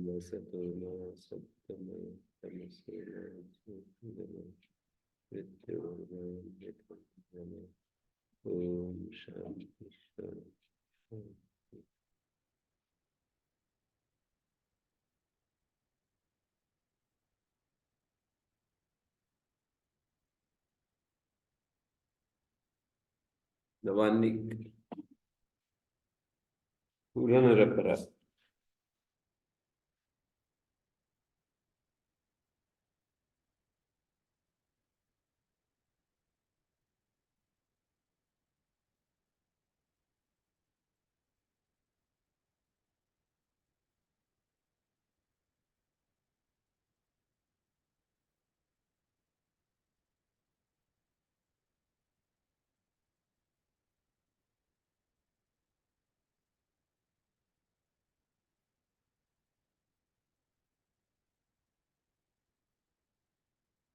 वसतो न सत्यमय तमसेन ज्योतिर्गमय मृत्योर्मयम् ओम शांति शांति। नवान्निक पुनरपरा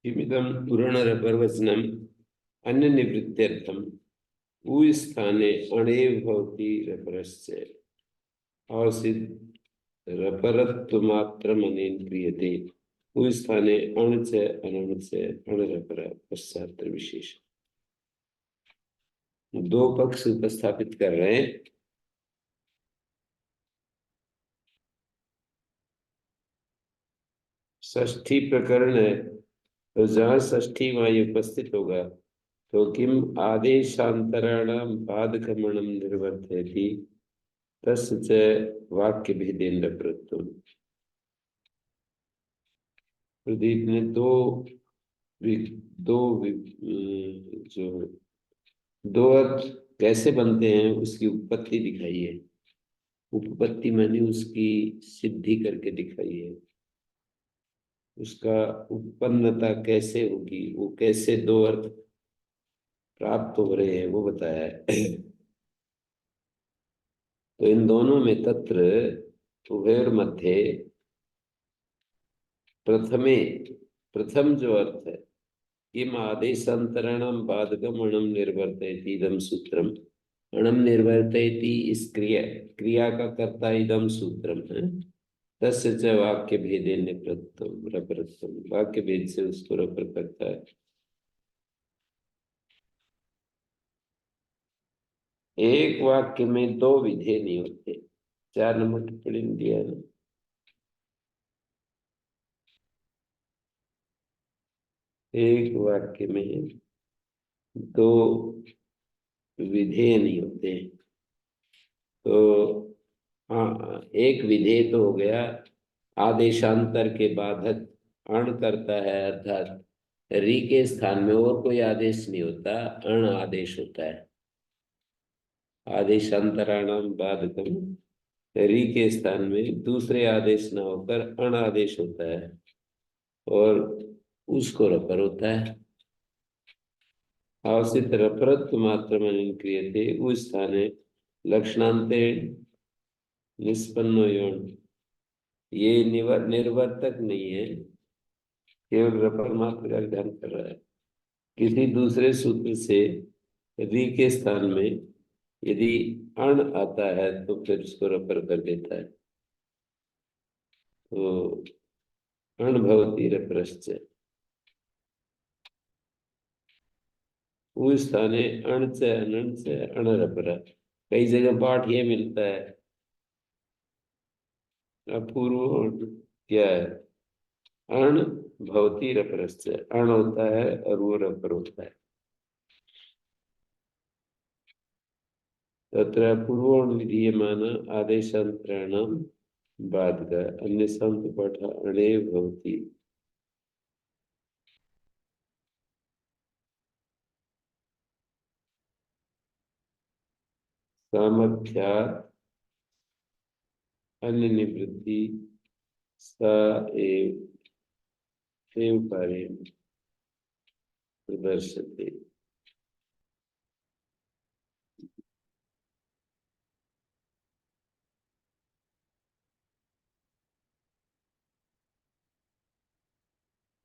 किमिदं पुनरपरवचनम् अन्यनिवृत्त्यर्थम् ऊस्थाने अणेव भवति रपरस्य आसिद् रपरत्वमात्रमनेन क्रियते ऊस्थाने अण च अनण च अणरपर पश्चात्र विशेष। दो पक्ष उपस्थापित कर रहे हैं। षष्ठी प्रकरण है, तो जहाँ षष्ठी वहाँ उपस्थित होगा तो किम आदेशांतराणाम बाधकमणम निर्वर्तयति तस्य च वाक्य भेदेन रपरत्वम्। प्रदीप ने दो अर्थ कैसे बनते हैं उसकी उपपत्ति दिखाई है। उपपत्ति मैंने उसकी सिद्धि करके दिखाई है। उसका उत्पन्नता कैसे होगी, वो कैसे दो अर्थ प्राप्त हो रहे हैं वो बताया है। तो इन दोनों में तत्र उभयोर मध्य प्रथम जो अर्थ है, किम आदेशांतरणम बाधकम अणम निर्वर्तयति इदम सूत्रम। अणम निर्वर्तयति इस क्रिया का कर्ता इदम सूत्रम है। तस्य च वाक्य भेदेन रपरत्वम, वाक्य भेद से उसको रपर करता है। एक वाक्य में दो विधेय नहीं होते। 4 नंबर टिप्पणी में दिया है ना। एक वाक्य में दो विधेय नहीं होते। तो हाँ, एक विधेय तो हो गया आदेशांतर के बाधक अण करता है, अर्थात री के स्थान में और कोई आदेश नहीं होता, अण आदेश होता है। आदेशांतराणाम बाधकम, री के स्थान में दूसरे आदेश न होकर अण आदेश होता है और उसको रपर होता है। आवश्यक रपरत्व मात्र मन क्रियते उस स्थाने लक्षणांते निष्पन्नो यौन। ये निर्वर्तक नहीं है, केवल रपर मात्र का ध्यान कर रहा है। किसी दूसरे सूत्र से री के स्थान में यदि अण आता है तो फिर उसको रपर कर देता है। तो अण भवति रपरश्च, उस स्थाने अण च अनण च अण रपर। कई जगह पाठ ये मिलता है, अपूर्व क्या है, अण भवति रपरश्च, अण होता है और वो रपर होता है। तत्र पूर्वोण विधीयमान आदेशांतराणाम बाधक अन्य संत पाठ अणे भवति। सामर्थ्यात् अन्य निवृत्ति स एव कार्यं प्रदर्श्यते।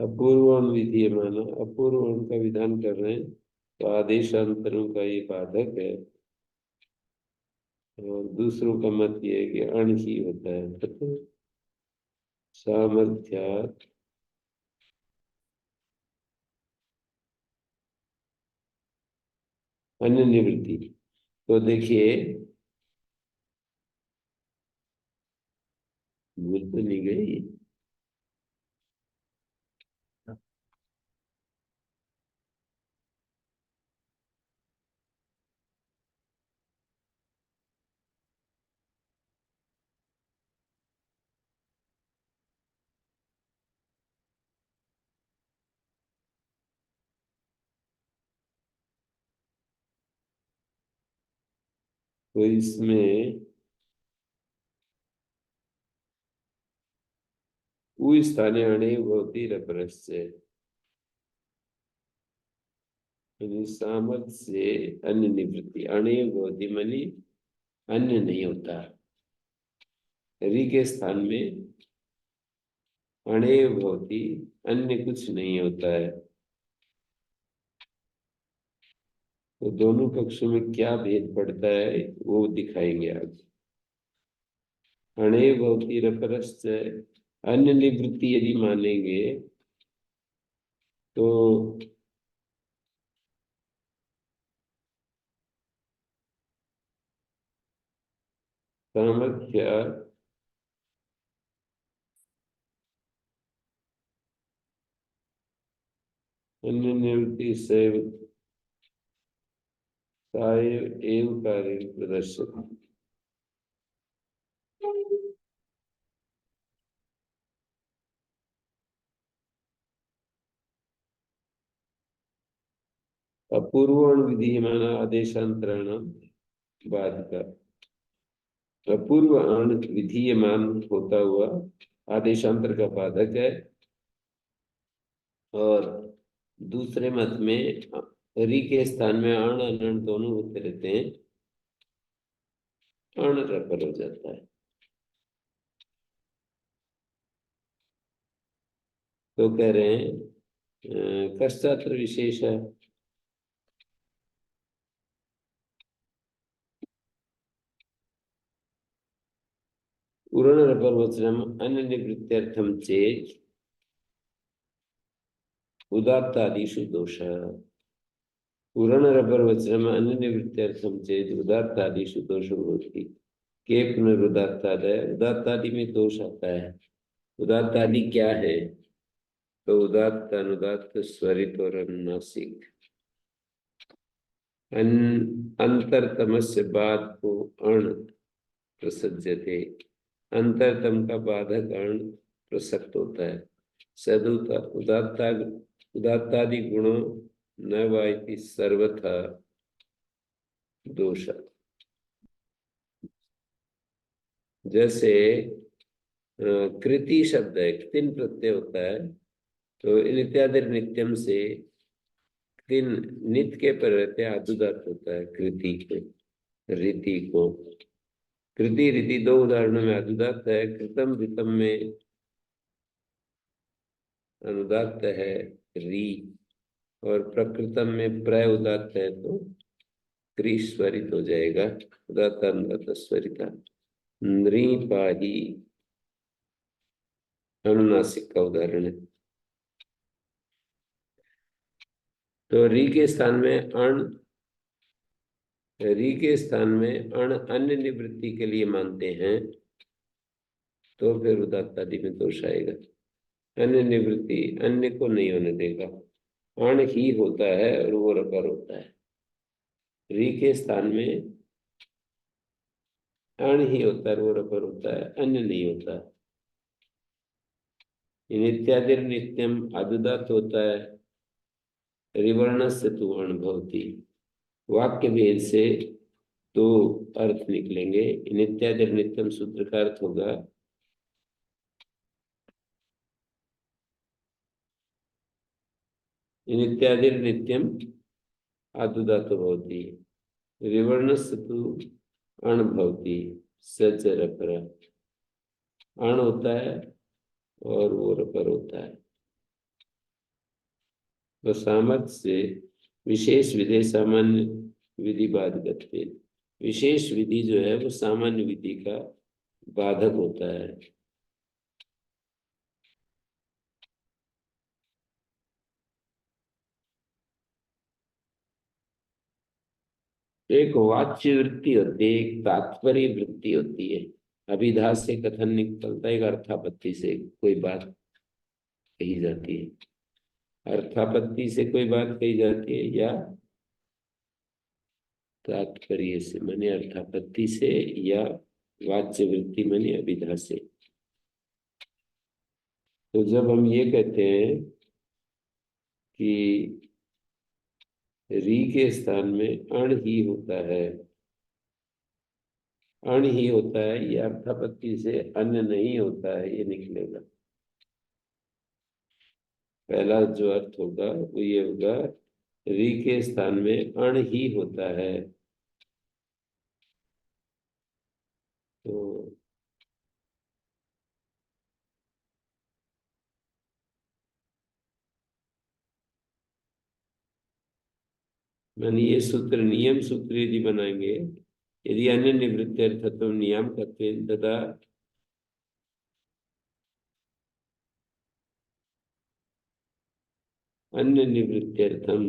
अपूर्वम विधीयमान, अपूर्वम का विधान कर रहे हैं तो आदेशांतरों का ये बाधक है। और दूसरों का मत ये है कि अण ही होता है, तो सामर्थ्यात् अन्य निवृत्ति। तो देखिए, भूल तो नहीं गई। तो इसमें उ स्थाने अणे भवति रपरस्य, यानी सामर्थ्य से अन्य निवृत्ति। अणे भवति मानी अन्य नहीं होता। रि के स्थान में अणे भवति, अन्य कुछ नहीं होता है। तो दोनों पक्षों में क्या भेद पड़ता है वो दिखाएंगे आज। अणे भवति रपरस्य, अन्य निवृत्ति यदि मानेंगे तो सामर्थ्य अन्य निवृत्ति से एव कार्य प्रदर्शित। अपूर्वण विधीयमान आदेशांतरण बाधिका। अपूर्व अण विधीयमान होता हुआ आदेशांतर का बाधक है। और दूसरे मत में रि के स्थान में अण अनण दोनों होते रहते हैं, अण रपर हो जाता है। तो कह रहे हैं कश्चात्र विशेष है। उरण रपर वचनम अन्य निवृत्त्यर्थम चेत उदात्तादिषु दोषः। उरण रपर वचनम अन्य निवृत्त्यर्थम चेत उदात्तादिषु दोषो भवति। के पुनरुदात्तादय, उदात्तादि में दोष आता है। उदात्तादि क्या है? तो उदात्त, अनुदात्त, स्वरित और अनुनासिक। अंतरतमस्य बाद को अण प्रसज्यते। अंतरतम का बाधक अण प्रसक्त होता है। सदुता उदात्ता उदात्तादि गुणों न वाइति सर्वथा दोष। जैसे कृति शब्द है, तीन प्रत्यय होता है, तो इत्यादि नित्यम से तीन नित्य के पर रहते आदुदात होता है कृति के, रीति को। कृति रीति दो उदाहरणों में आदुदात है। कृतम ऋतम में अनुदात है री, और प्रकृतम में प्रय उदात है तो क्री स्वरित हो जाएगा। उदात अनुदात स्वरिता। नृ पाही अनुनासिक का उदाहरण है। तो री के स्थान में अण, री के स्थान में अण अन्य निवृत्ति के लिए मानते हैं, तो फिर उदात्त आदि में दोष आएगा। अन्य निवृत्ति अन्य को नहीं होने देगा। अण ही होता है और वो रकार होता है। री के स्थान में अण ही होता है, वो रकार होता है, अन्य नहीं होता है। नित्यादि नित्यम आदुदात होता है। रिवर्ण से तु अण भवति। वाक्य भेद से दो अर्थ निकलेंगे। नित्यादि नित्यम सूत्र का अर्थ होगा नित्यादि नित्यम आदुदातो भवति। रिवर्णस्य तु अण भवति। सच रपर। अण होता है और वो रपर होता है। तो सामर्थ्य से विशेष विधेय सामान्य विधि बाधकत्वेन। विशेष विधि जो है वो सामान्य विधि का बाधक होता है। एक वाच्य वृत्ति होती है, एक तात्पर्य वृत्ति होती है। अभिधा से कथन निकलता है, एक अर्थापत्ति से कोई बात कही जाती है। अर्थापत्ति से कोई बात कही जाती है या तात्पर्य से माने अर्थापत्ति से, या वाच्य वृत्ति माने अभिधा से। तो जब हम ये कहते हैं कि री के स्थान में अण ही होता है, अण ही होता है, ये अर्थापत्ति से अन्य नहीं होता है, ये निकलेगा। पहला जो अर्थ होगा वो ये होगा, री के स्थान में अण ही होता है। तो मैंने ये सूत्र नियम सूत्र यदि बनाएंगे, यदि अन्य निवृत्ति अर्थत्व नियम करते तथा अन्य निवृत्त्यर्थम,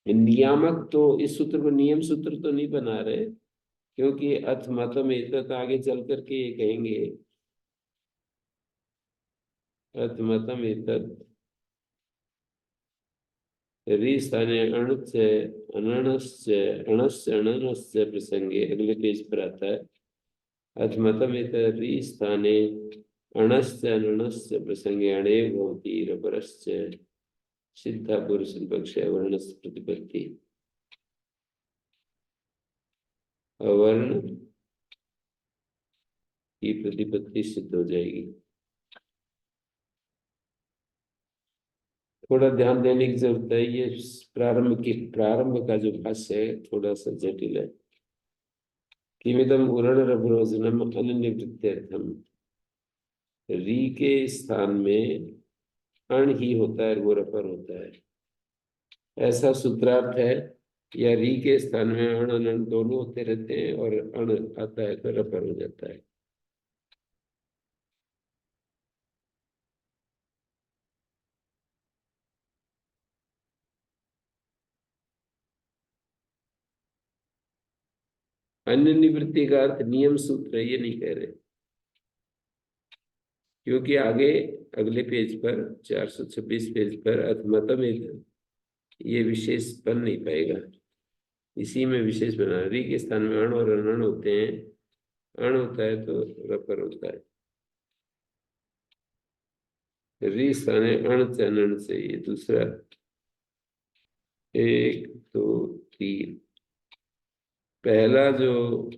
नियामक, तो इस सूत्र को नियम सूत्र तो नहीं बना रहे, क्योंकि अथ मतम एतत् आगे चल करके ये कहेंगे, अथ मतम एतत् री स्थाने अणुच्च अनणश्च अणश्च अननश्च प्रसंगे, अगले पेज पर आता है, अथ मतम एतत् री स्थाने अणश्च अननश्च प्रसंगे अणेव भवति रपरश्च सिद्धा पुरुष पक्ष वर्णस्य प्रतिपत्ति, अवर्ण की प्रतिपत्ति सिद्ध हो जाएगी। थोड़ा ध्यान देने की जरूरत है, ये प्रारंभ का जो भाष्य है थोड़ा सा जटिल है। किमिदम उरणरभ्रोजनम अननिवृत्त्यर्थम, री के स्थान में अण ही होता है, वो रपर होता है, ऐसा सूत्रार्थ है। या री के स्थान में अण अनन दोनों होते रहते हैं और अण आता है तो रपर हो जाता है। अन्य निवृत्ति का अर्थ नियम सूत्र है, ये नहीं कह रहे, क्योंकि आगे अगले पेज पर 426 पेज पर अथमतम ये विशेष बन नहीं पाएगा। इसी में विशेष बना, री के स्थान में अण और अनण होते हैं, अण होता है तो रपर होता है। री स्थान है अण से अनण से, ये दूसरा, 1 2 3 पहला जो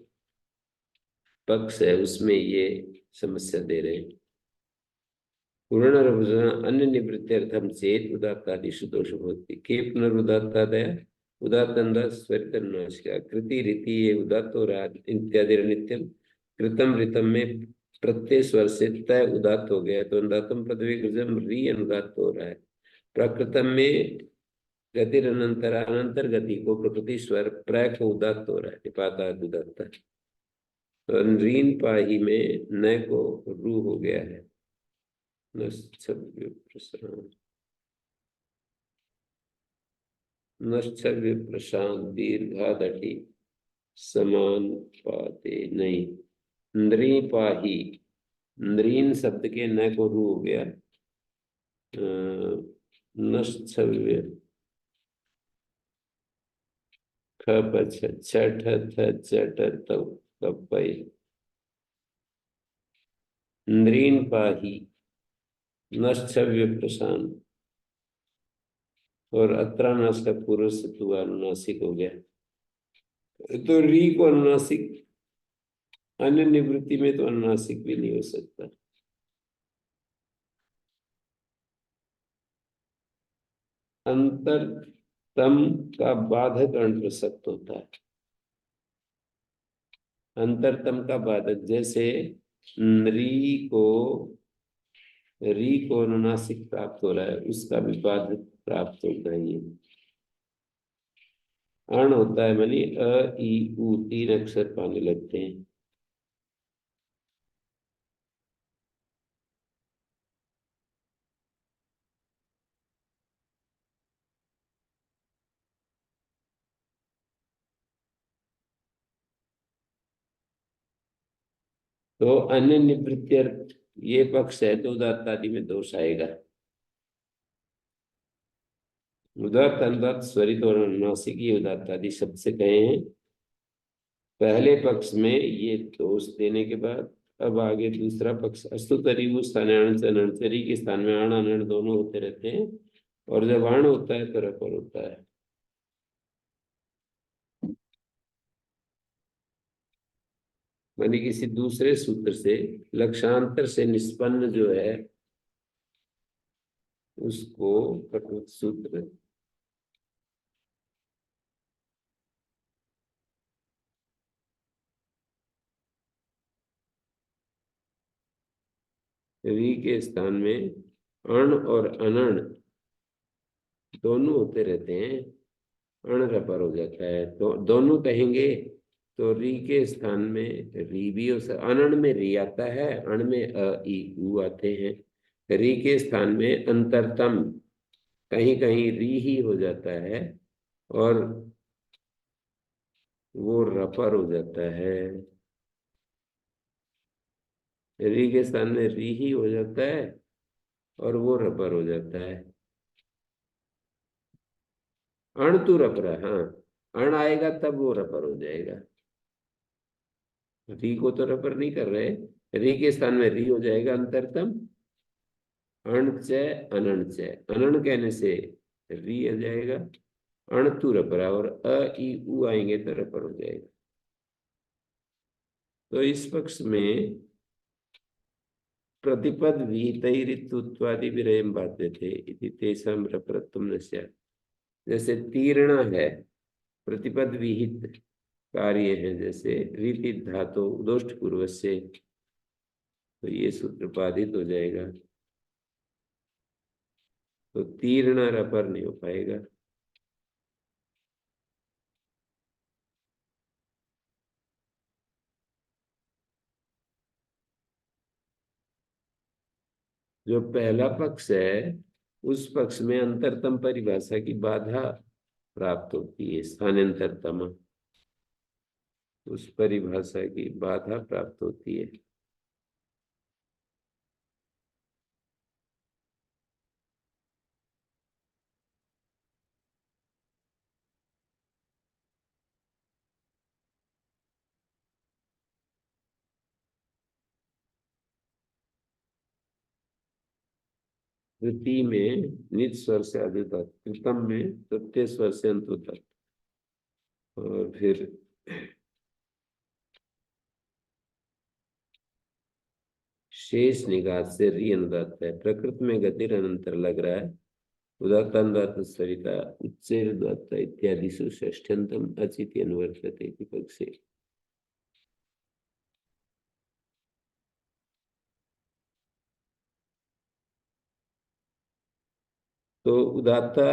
पक्ष है उसमें ये समस्या दे रहे हैं। पूर्ण अन्य निवृत्त्यर्थम चेत उदात्तादिषु दोष भवति, के पुनरुदात्तादय उदात्तंदा स्वरितन्नाशिका कृति रीति ये उदात्तो इत्यादि नित्यम कृतम ऋतम में प्रत्यय स्वर से तय उदात्त हो गया, तो अनुदातम पदवीकृतम री अनुदात्त हो रहा है। प्रकृतम में गतिर अनंतर अनंतर गति को प्रकृति स्वर प्र को उदात्त हो रहा है, निपाता उदात्त। तो रीन पाही में न को रू हो गया है। नश्चर्य प्रशांत दीर्घादटि समान पाते नहीं, नृपाही, नृन शब्द के न को रू हो गया। नश्चर्य खप छठ चट तपई नृन पाही नश्चर्य प्रशांत, और अत्रानाश का पूर्व से तु अनुनासिक हो गया, तो री को अनुनासिक, अन्य निवृत्ति में तो अनुनासिक भी नहीं हो सकता। अंतरतम का बाधक अण प्रसक्त होता है, अंतरतम का बाधक, जैसे री को अनुनासिक प्राप्त हो रहा है, उसका भी बाधक प्राप्त होता है। ये अण होता है मानी अ ई उ, तीन अक्षर पाने लगते हैं। तो अन्य निवृत्त्यर्थ ये पक्ष है तो उदात्त आदि में दोष आएगा। उदात्त अनुदात्त स्वरित और अनुनासिक ये उदात्त आदि शब्द से कहे हैं। पहले पक्ष में ये दोष देने के बाद अब आगे दूसरा पक्ष, अस्तुतरी उस स्थान अणचरी के स्थान में अण अनण दोनों होते रहते हैं, और जब अण होता है तो रपर होता है। मानी किसी दूसरे सूत्र से, लक्षांतर से निष्पन्न जो है उसको कटुत सूत्र री के स्थान में अण और अनण दोनों होते रहते हैं, अण रपर हो जाता है। तो दोनों कहेंगे तो री के स्थान में री भी हो सकता, अनण में री आता है, अण में अ ई उ आते हैं। री के स्थान में अंतरतम कहीं कहीं री ही हो जाता है, और वो रपर हो जाता है। री के स्थान में री ही हो जाता है और वो रपर हो जाता है। अण तो रपरा, हाँ, अण आएगा तब वो रपर हो जाएगा। री को तो रपर नहीं कर रहे, री के स्थान में री हो जाएगा अंतरतम, अण च अनण च, अनण कहने से री आ जाएगा, अण तू रपरा, और अ ई उ आएंगे तो रपर हो जाएगा। तो इस पक्ष में प्रतिपद विहितैरित्वादि विरयम बाध्य थे इति तेषां रपरत्वं न स्यात्। जैसे तीर्ण है, प्रतिपद विहित कार्य है, जैसे रीति धातु दोष्ट पूर्व से, तो ये सूत्र बाधित हो जाएगा, तो तीर्ण रपर नहीं हो पाएगा। जो पहला पक्ष है उस पक्ष में अंतरतम परिभाषा की बाधा प्राप्त होती है, स्थानांतरतम, उस परिभाषा की बाधा प्राप्त होती है। तृतीय में निज स्वर से आदि तक, कृतम में प्रत्यय स्वर से अंत तक, और फिर शेष निगात से री अनुदात है। प्रकृत में गतिर अनंतर लग रहा है। उदात्त अनुदात्त सरिता उच्चैर उदात्त इत्यादि षष्ठ्यंतम अचिति अनुवर्तते इति पक्षे। तो उदात्ता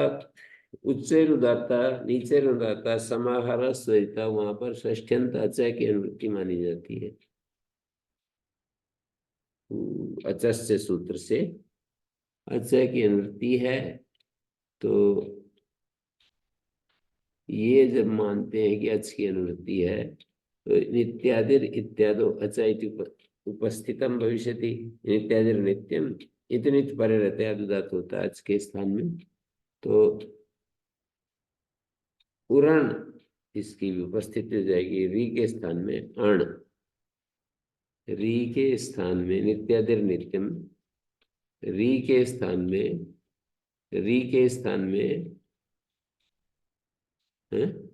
उच्चैर उदात्ता नीचैर उदात्ता समाहार सरिता, वहां पर षष्ठ्यंत अचय की अनुवृत्ति मानी जाती है। अचस्य सूत्र से अचय की अनुवृत्ति है। तो ये जब मानते हैं कि अच की अनुवृत्ति है तो नित्यादिर इत्यादो अच इति उपस्थितम भविष्यति, नित्यादिर नित्यम इतने परे रहते हैं, अनुदात होता है अच के स्थान में। तो उरण इसकी भी उपस्थिति हो जाएगी, री के स्थान में अण, री के स्थान में नित्यादिर नित्यम, री के स्थान में, री के स्थान में है?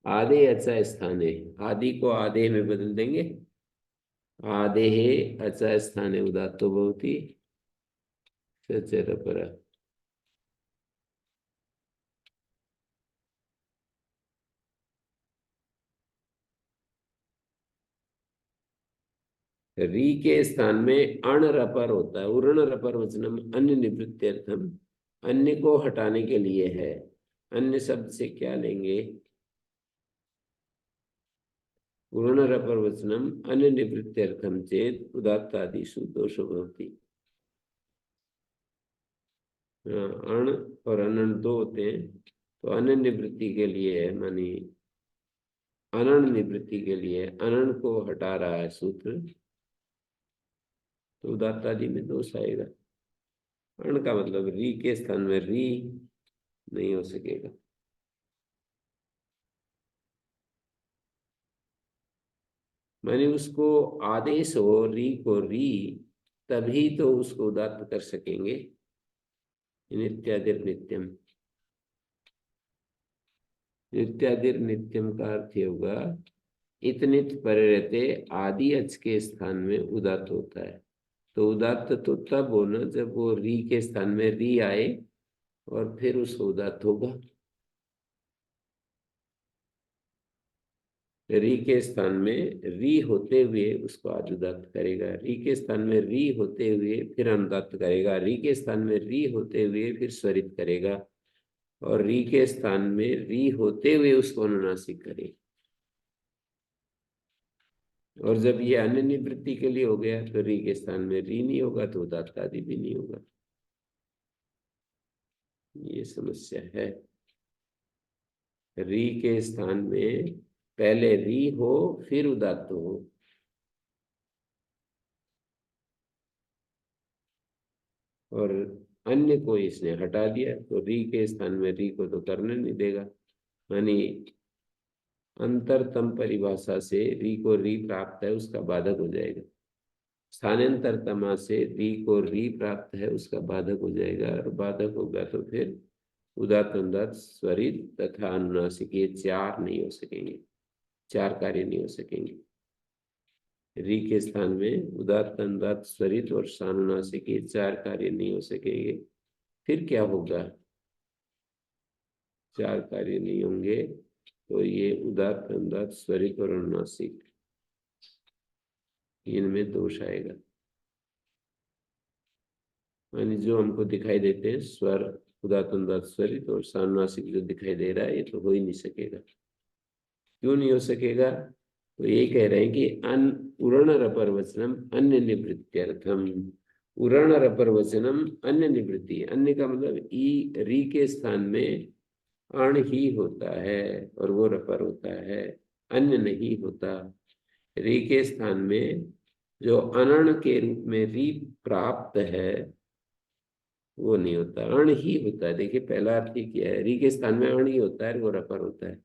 आधे अच्छा स्थान है, आदि को आधे में बदल देंगे, आधे अच्छा स्थान है उदात्तो भवति सचर पर। री के स्थान में अण रपर होता है, उरण रपर वचनम अन्य निवृत्त्यर्थम, अन्य को हटाने के लिए है। अन्य शब्द से क्या लेंगे? उरण रपर वचनम अन्य निवृत्त्यर्थम चेत उदात्तादिषु दोषो भवति। अण और अनन दो होते हैं, तो अन्य निवृत्ति के लिए है, मानी अनन निवृत्ति के लिए अनन को हटा रहा है सूत्र, तो उदात्त आदि में दोष आएगा। अण का मतलब री के स्थान में री नहीं हो सकेगा। माने उसको आदेश हो री को री, तभी तो उसको उदात्त कर सकेंगे। नित्यादिर नित्यम, नित्यादिर नित्यम का अर्थ ये होगा इतनित परे रहते आदि अच के स्थान में उदात्त होता है। तो उदात्त तो तब होना जब वो री के स्थान में री आए और फिर उसको उदात्त होगा। री के स्थान में री होते हुए उसको आज उदात्त करेगा, री के स्थान में री होते हुए फिर अनुदात्त करेगा, री के स्थान में री होते हुए फिर स्वरित करेगा, और री के स्थान में री होते हुए उसको अनुनासिक करेगा। और जब ये अन्य निवृत्ति के लिए हो गया तो री के स्थान में री नहीं होगा तो उदात्त आदि भी नहीं होगा। ये समस्या है। री के स्थान में पहले री हो फिर उदात्त हो। और अन्य को इसने हटा दिया तो री के स्थान में री को तो करने नहीं देगा। यानी अंतरतम परिभाषा से री को री प्राप्त है उसका बाधक हो जाएगा, स्थानांतरतमा से री को री प्राप्त है उसका बाधक हो जाएगा, और बाधक होगा तो फिर उदात्त अनुदात्त स्वरित तथा अनुनासिक ये चार नहीं हो सकेंगे, चार कार्य नहीं हो सकेंगे। री के स्थान में उदात्त अनुदात्त स्वरित और सानुनासिक ये चार कार्य नहीं हो सकेंगे। फिर क्या होगा? चार कार्य नहीं होंगे तो ये उदात्त अनुदात्त स्वरित और अनुनासिक इनमें दोष आएगा। यानी जो हमको दिखाई देते हैं स्वर उदात्त अनुदात्त स्वरित और सानुनासिक जो दिखाई दे रहा है ये तो हो ही नहीं सकेगा। क्यों नहीं हो सकेगा? तो ये कह रहे हैं कि अन उरण रपर वचनम अन्य निवृत्त्यर्थम। उरण रपर वचनम अन्य निवृत्ति, अन्य का मतलब ई री के स्थान में अण ही होता है और वो रपर होता है, अन्य नहीं होता। री के स्थान में जो अनण के रूप में री प्राप्त है वो नहीं होता, अण ही होता है। देखिए पहला अर्थ ही क्या है, री के स्थान में अण ही होता है, वो रपर होता है।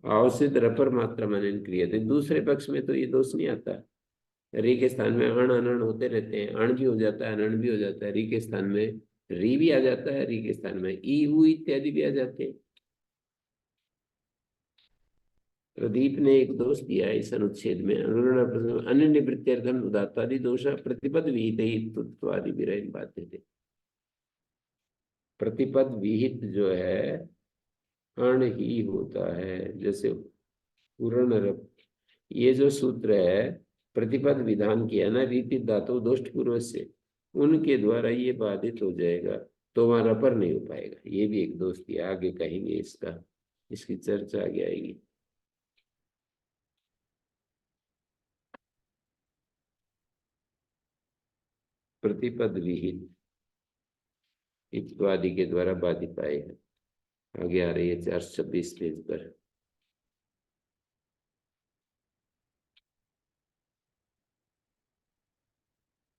आवसित रपर मात्रा मनन क्रियते, दूसरे पक्ष में तो ये दोष नहीं आता। री के स्थान में अण अनण होते रहते हैं, अण भी हो जाता है अनण भी हो जाता है, री के स्थान में री भी आ जाता है, री के स्थान में ई ऊ इत्यादि भी आ जाते हैं। प्रदीप ने एक दोष दिया है इस अनुच्छेद में, अन्य निवृत्त्यर्थम उदात्तादि दोष प्रतिपद विहित तत्वादि विरहित बातें थे। प्रतिपद विहित जो है अण ही होता है, जैसे पूर्ण रप, ये जो सूत्र है प्रतिपद विधान किया ना रीति धातु दोष पूर्व से, उनके द्वारा ये बाधित हो जाएगा, तो वहां रपर नहीं हो पाएगा। ये भी एक दोष दिया, आगे कहेंगे इसका, इसकी चर्चा आगे आएगी। प्रतिपद विहित इत्यादि के द्वारा बाधित आए हैं। आगे आ रही है 426 पेज पर।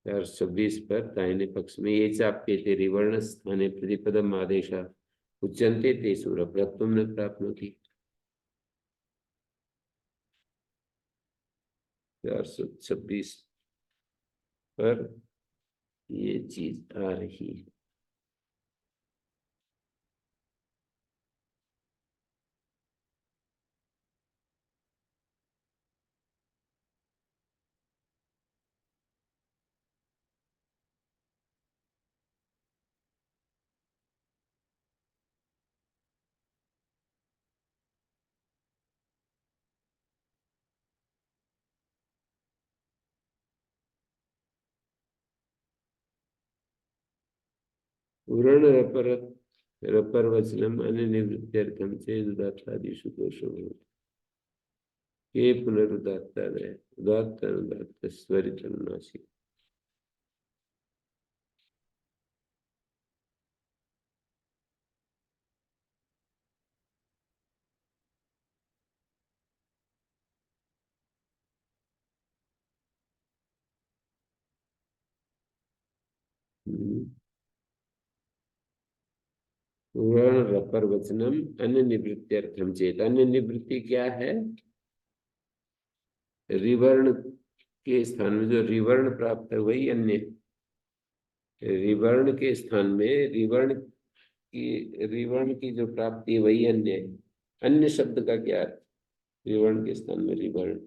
426 पर दाहिने पक्ष में ये चाप्य थे रिवर्ण स्थाने प्रतिपदम आदेश उच्यन्ते तेषु रप्रत्वं न प्राप्नोति। 426 पर ये चीज आ रही है। व्रण रपर रपर वचनम अनिर्वृत्त्यर्थम चेद उदात्तादिषु दोषो भवति। के पुनरुदात्तादय उदात्त अनुदात्त स्वरितम नासिक। वर्ण रपर वचनम अन्य निवृत्त्यर्थम चेत। अन्य निवृत्ति क्या है? रिवर्ण के स्थान में जो रिवर्ण प्राप्त है वही अन्य। रिवर्ण के स्थान में रिवर्ण की जो प्राप्ति है वही अन्य है। अन्य शब्द का क्या अर्थ? रिवर्ण के स्थान में रिवर्ण।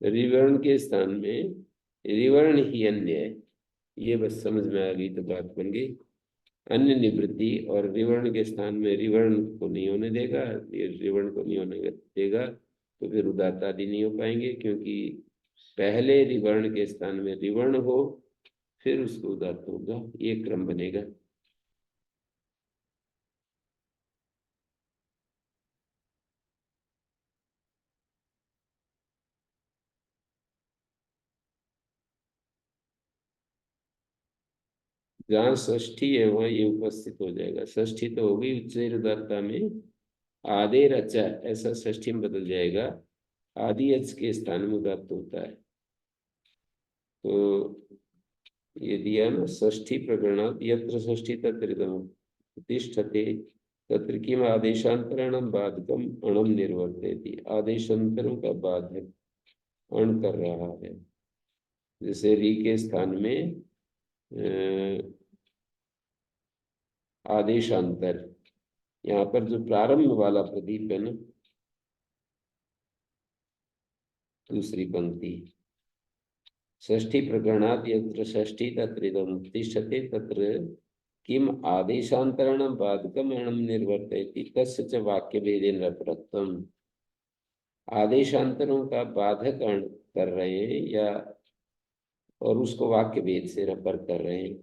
रिवर्ण के स्थान में रिवर्ण ही अन्य है। ये बस समझ में आ गई तो बात बन गई। अन्य निवृत्ति और रिवर्ण के स्थान में रिवर्ण को नहीं होने देगा, ये रिवर्ण को नहीं होने देगा तो फिर उदात्त आदि नहीं हो पाएंगे, क्योंकि पहले रिवर्ण के स्थान में रिवर्ण हो फिर उसको उदात्त होगा, ये क्रम बनेगा। जहाँ षष्ठी है वहाँ ये उपस्थित हो जाएगा। षष्ठी तो होगी उच्चैर उदात्ता में आधे रचा, ऐसा षष्ठी में बदल जाएगा। आदि अच के स्थान में उदात्त होता है। तो ये दिया ना, षष्ठी प्रकरण यत्र षष्ठी तत्र इदम् तिष्ठते तत्र किम आदेशांतरणम बाधकम अणम निर्वर्तयति। आदेशांतरों का बाधक अण कर रहा है। जैसे री के स्थान में आदेशांतर, यहाँ पर जो प्रारंभ वाला प्रदीप है ना, दूसरी पंक्ति, षष्ठी प्रकरणात् यत्र षष्ठी तत्र इदम् तिष्ठते तत्र किम आदेशांतरणम बाधकम अणम निर्वर्तयति तस्य च वाक्य भेदेन रपरत्वम्। आदेशांतरों का बाधक अण कर रहे हैं या और उसको वाक्य भेद से रपर कर रहे हैं।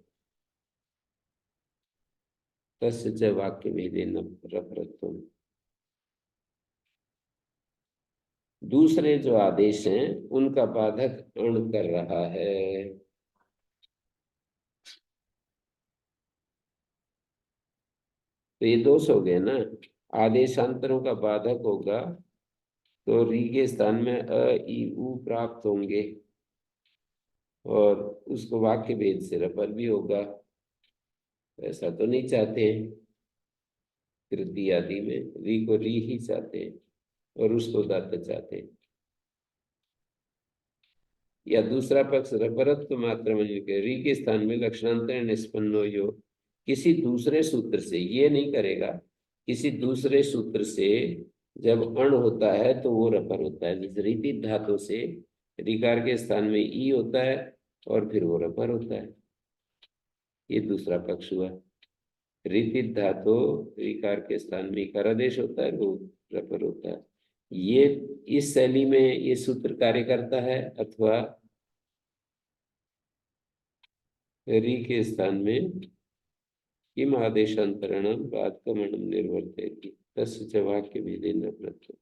तस्य च वाक्य भेदेन रपरत्वम्। दूसरे जो आदेश हैं उनका बाधक अण कर रहा है। तो ये दोष हो गए ना। आदेशांतरों का बाधक होगा तो री के स्थान में अ ई उ प्राप्त होंगे और उसको वाक्य भेद से रपर भी होगा। ऐसा तो नहीं चाहते हैं। तृतीय आदि में री को री ही चाहते हैं और उसको दाता चाहते हैं। या दूसरा पक्ष रपरत्व मात्र में री के स्थान में लक्षणांतर निष्पन्नो यो, किसी दूसरे सूत्र से ये नहीं करेगा। किसी दूसरे सूत्र से जब अण होता है तो वो रपर होता है। जैसे रीति धातु से ऋकार के स्थान में ई होता है और फिर वो रपर होता है। ये दूसरा पक्ष हुआ। रीति धातु ऋकार के स्थान में इकार आदेश होता है, वो रपर होता है। ये इस शैली में ये सूत्र कार्य करता है, अथवा री के स्थान में किम आदेशांतरणम बाधकमणम निर्वर्तयति तस्य च वाक्य भेदेन रपरत्वम्।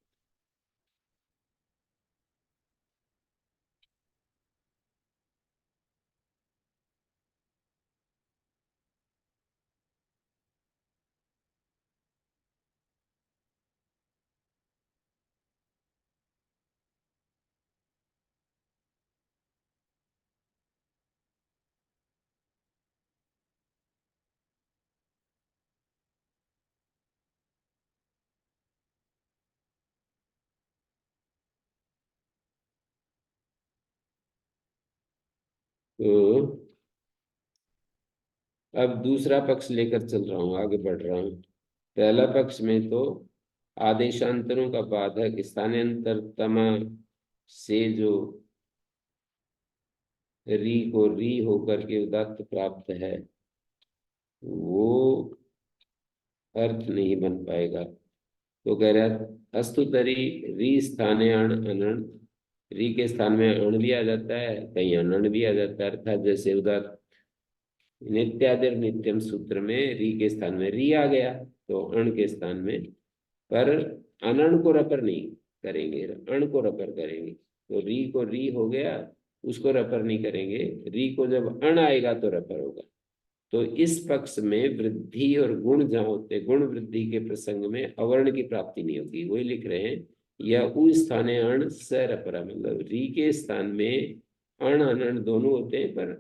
तो अब दूसरा पक्ष लेकर चल रहा हूँ, आगे बढ़ रहा हूँ। पहला पक्ष में तो आदेशांतरों का बाधक स्थानांतरतमा से जो री को री होकर के उदात्त प्राप्त है, वो अर्थ नहीं बन पाएगा। तो कह रहा है अस्तु तरी री स्थाने अण अनण, री के स्थान में अण भी आ जाता है, कहीं अनण भी आ जाता है। अर्थात जैसे उदात्त नित्यादिर नित्यम सूत्र में री के स्थान में री आ गया, तो अण के स्थान में, पर अनण को रपर नहीं करेंगे, अण को रपर करेंगे। तो री को री हो गया, उसको रपर नहीं करेंगे। री को जब अण आएगा तो रपर होगा। तो इस पक्ष में वृद्धि और गुण जहाँ होते हैं, गुण वृद्धि के प्रसंग में अवर्ण की प्राप्ति नहीं होगी। वही लिख रहे हैं, या उ स्थाने अण स रपरा, मतलब री के स्थान में अण अनण दोनों होते हैं, पर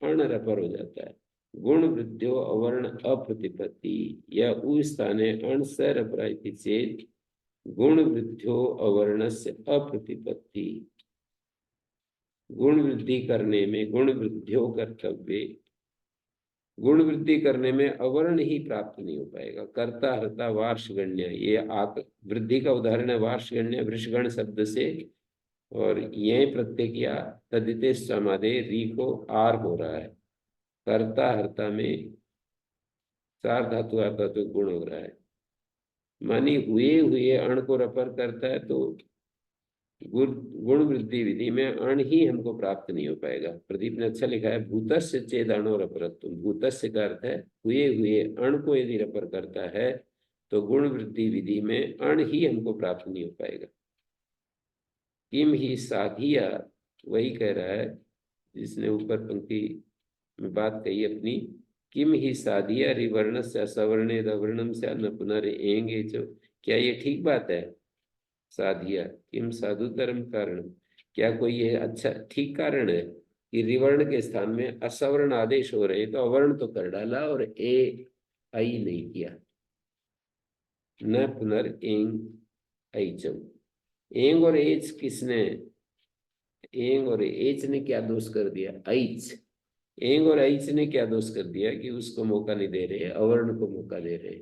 अण रपर हो जाता है। गुण वृद्धियो अवर्ण अप्रतिपत्ति, या उ स्थाने अण स रपरा इति चेत् गुण वृद्धियो अवर्णस्य अप्रतिपत्ति। गुण वृद्धि करने में गुण वृद्धियो कर्तव्य, गुण वृद्धि करने में अवर्ण ही प्राप्त नहीं हो पाएगा। कर्ता हर्ता वार्षगण्य, ये आक वृद्धि का उदाहरण है वार्षगण्य वृषगण शब्द से, और यह प्रत्यय किया तदिते समाधे री को आर हो रहा है। कर्ता हर्ता में चार धातु आता तो गुण हो रहा है, मानी हुए हुए अण को रपर करता है, तो गुण वृद्धि विधि में अण ही हमको प्राप्त नहीं हो पाएगा। प्रदीप ने अच्छा लिखा है, भूतस्य चेद अणो रपरत्व। भूतस्य का अर्थ है हुए हुए अण को यदि रपर करता है, तो गुण वृद्धि विधि में अण ही हमको प्राप्त नहीं हो पाएगा। किम ही साधिया, वही कह रहा है जिसने ऊपर पंक्ति में बात कही अपनी, किम ही साधिया रिवर्ण से असवर्णे अवर्णम से न पुनरेंगे जो, क्या ये ठीक बात है? साधिया किम साधु धर्म कारण, क्या कोई ये अच्छा ठीक कारण है कि रिवर्ण के स्थान में असवर्ण आदेश हो रहे हैं, तो अवर्ण तो कर डाला और ए आई नहीं किया। न पुनर एंग ऐचम, एंग और एच किसने, एंग और एच ने क्या दोष कर दिया? ऐच, एंग और ऐच ने क्या दोष कर दिया कि उसको मौका नहीं दे रहे, अवर्ण को मौका दे रहे।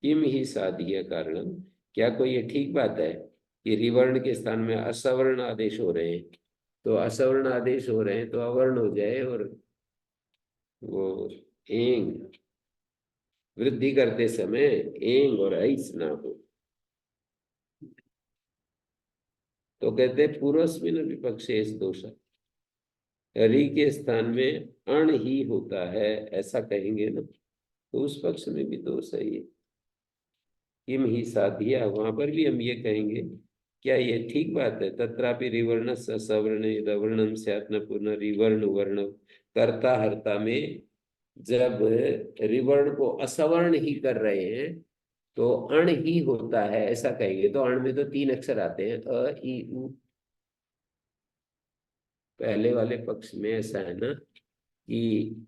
किम ही साधिया कारण, क्या कोई ये ठीक बात है कि रिवर्ण के स्थान में असवर्ण आदेश हो रहे हैं, तो असवर्ण आदेश हो रहे हैं तो अवर्ण हो जाए, और वो एंग वृद्धि करते समय एंग और ऐस ना हो। तो कहते पूर्वस्मिन विपक्षे दोष, री के स्थान में अण ही होता है, ऐसा कहेंगे ना, तो उस पक्ष में भी दोष है ये। किम ही साधिया, वहां पर भी हम ये कहेंगे, क्या ये ठीक बात है? तत्रापि रिवर्ण सवर्ण वर्णम स्यात् न पुनः रिवर्ण वर्ण, कर्ता हर्ता में जब रिवर्ण को असवर्ण ही कर रहे हैं तो अण ही होता है, ऐसा कहेंगे। तो अण में तो तीन अक्षर आते हैं, अ ई उ। पहले वाले पक्ष में ऐसा है ना कि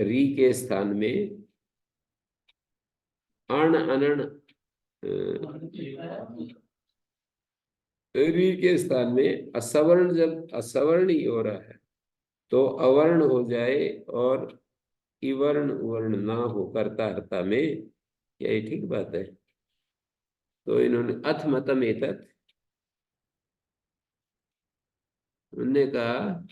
री के स्थान में अण अनण, री के स्थान में असवर्ण, जब असवर्ण ही हो रहा है तो अवर्ण हो जाए और इवर्ण वर्ण ना हो कर्ता हर्ता में, यही ठीक बात है। तो इन्होंने अथ मतम एतत्, उन्होंने कहा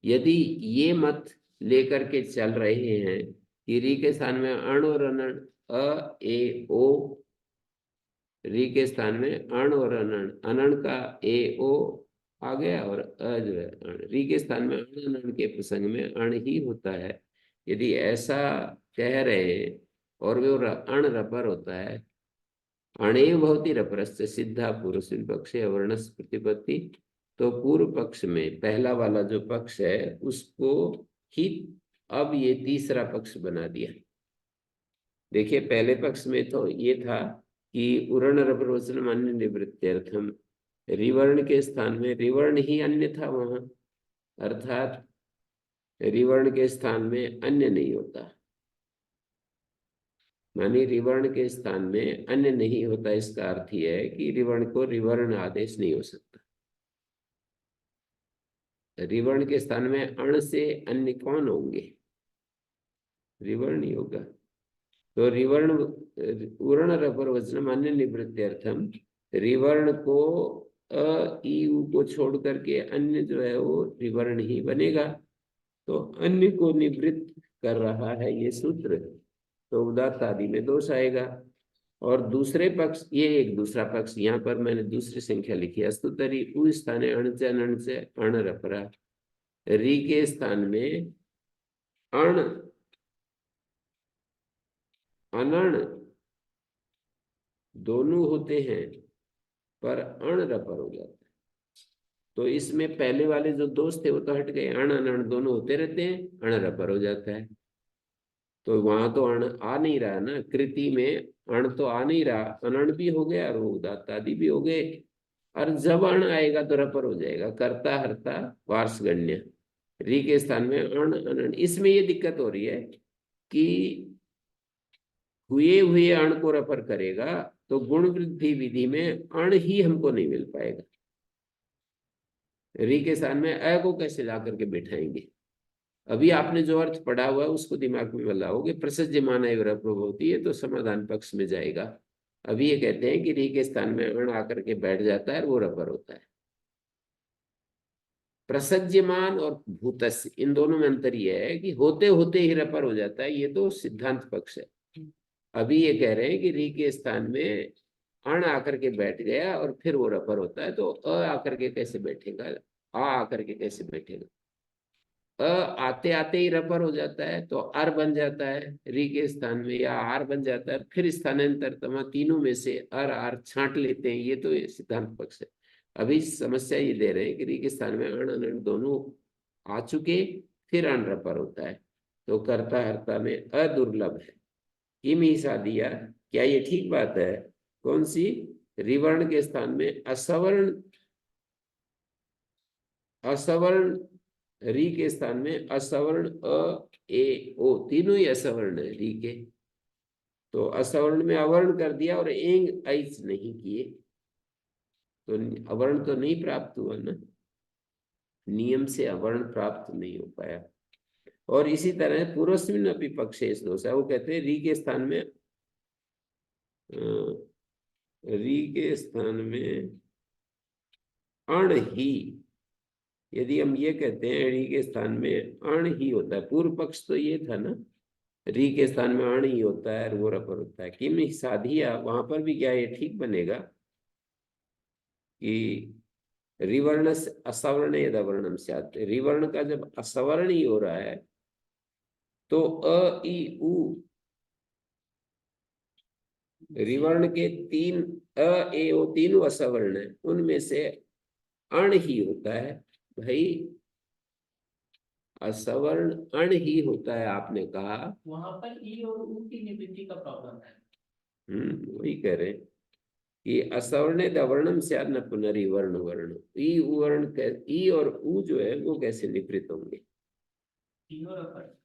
यदि ये मत लेकर के चल रहे हैं कि री के स्थान में अण और अनण, अ ए ओ, री के स्थान में अण और अनण, अनण का ए ओ आ गया, और अ जो है अण, री के स्थान में अण अनण के प्रसंग में अण ही होता है, यदि ऐसा कह रहे हैं और वो अण रपर होता है, अणेव भवति रपरस्य सिद्धा पूर्व पक्षे अवर्णस प्रतिपत्ति। तो पूर्व पक्ष में पहला वाला जो पक्ष है उसको ही अब ये तीसरा पक्ष बना दिया। देखिए पहले पक्ष में तो ये था कि उरण रपरोचन अन्य निवृत्त्यर्थम, रिवर्ण के स्थान में रिवर्ण ही अन्य था वहां, अर्थात रिवर्ण के स्थान में अन्य नहीं होता, मानी रिवर्ण के स्थान में अन्य नहीं होता, इसका अर्थ यह है कि रिवर्ण को रिवर्ण आदेश नहीं हो सकता। रिवर्ण के स्थान में अण से अन्य कौन होंगे? रिवर्ण ही होगा। तो रिवर्ण उर्ण रपर वचनम अन्य निवृत्त्यर्थम, रिवर्ण को अ ई उ को छोड़ करके अन्य जो है वो रिवर्ण ही बनेगा। तो अन्य को निवृत्त कर रहा है ये सूत्र, तो उदात्त आदि में दोष आएगा। और दूसरे पक्ष, ये एक दूसरा पक्ष, यहाँ पर मैंने दूसरी संख्या लिखी है। अस्तुतरी उ स्थाने अणच अनण से अण रपरा, री के स्थान में अण अनण दोनों होते हैं, पर अण रपर हो जाता है। तो इसमें पहले वाले जो दोष थे वो तो हट गए, अण अनण दोनों होते रहते हैं, अण रपर हो जाता है। तो वहां तो अण आ नहीं रहा ना, कृति में अण तो आ नहीं रहा, अनण भी हो गया और वो उदात्त आदि भी हो गए। और जब अण आएगा तो रपर हो जाएगा, कर्ता हर्ता वार्षगण्य, री के स्थान में अण अनण। इसमें ये दिक्कत हो रही है कि हुए हुए अण को रपर करेगा तो गुण वृद्धि विधि में अण ही हमको नहीं मिल पाएगा। री के स्थान में अ को कैसे ला करके बैठाएंगे? अभी आपने जो अर्थ पढ़ा हुआ है उसको दिमाग में लगाओगे, प्रसज्यमान प्रभुति, ये तो समाधान पक्ष में जाएगा। अभी ये कहते हैं कि री के स्थान में अण आकर के बैठ जाता है और वो रपर होता है। प्रसज्यमान और भूतस्य, इन दोनों में अंतर यह है कि होते होते ही रपर हो जाता है, ये तो सिद्धांत पक्ष है। अभी ये कह रहे हैं कि री के स्थान में अण आकर के बैठ गया और फिर वो रपर होता है, तो अ आकर के कैसे बैठेगा, आ आकर के कैसे बैठेगा? अ आते आते ही रपर हो जाता है तो अर बन जाता है री के स्थान में, या आर बन जाता है, फिर स्थानांतर तमा तीनों में से अर आर छांट लेते हैं, ये तो सिद्धांत पक्ष है। अभी समस्या ये दे रहे हैं कि री के स्थान में अण अनण दोनों आ चुके, फिर अण रपर होता है, तो कर्ता हर्ता में अदुर्लभ है। किम ही सादिया, क्या ये ठीक बात है? कौन सी? रिवर्ण के स्थान में असवर्ण, असवर्ण री के स्थान में असवर्ण अ ए ओ, तीनों ही असवर्ण है री के। तो असवर्ण में अवर्ण कर दिया और एंग ऐस नहीं किए, तो अवर्ण तो नहीं प्राप्त हुआ ना, नियम से अवर्ण प्राप्त नहीं हो पाया। और इसी तरह पूर्वस्मिन अपि पक्षेश दोष है, वो कहते हैं री के स्थान में री के स्थान में अण ही, यदि हम ये कहते हैं री के स्थान में अण ही होता है, पूर्व पक्ष तो ये था ना, री के स्थान में अण ही होता है और वो रपर होता है, किम साधिया, वहां पर भी क्या ये ठीक बनेगा कि रिवर्ण से असवर्ण यद अवर्णम स्यात्, रिवर्ण का जब असवर्ण ही हो रहा है तो अ ई उ, रिवर्ण के तीन अ ए ओ तीनों असवर्ण है, उनमें से अण ही होता है। भाई असवर्ण अण ही होता है, आपने कहा। वहां पर ई और ऊ की निवृत्ति का प्रॉब्लम है। वही कह रहे हैं कि असवर्णे अवर्णम से न पुनरिवर्ण वर्ण, ई वर्ण, ई और ऊ जो है वो कैसे निवृत्त होंगे? ई और अपर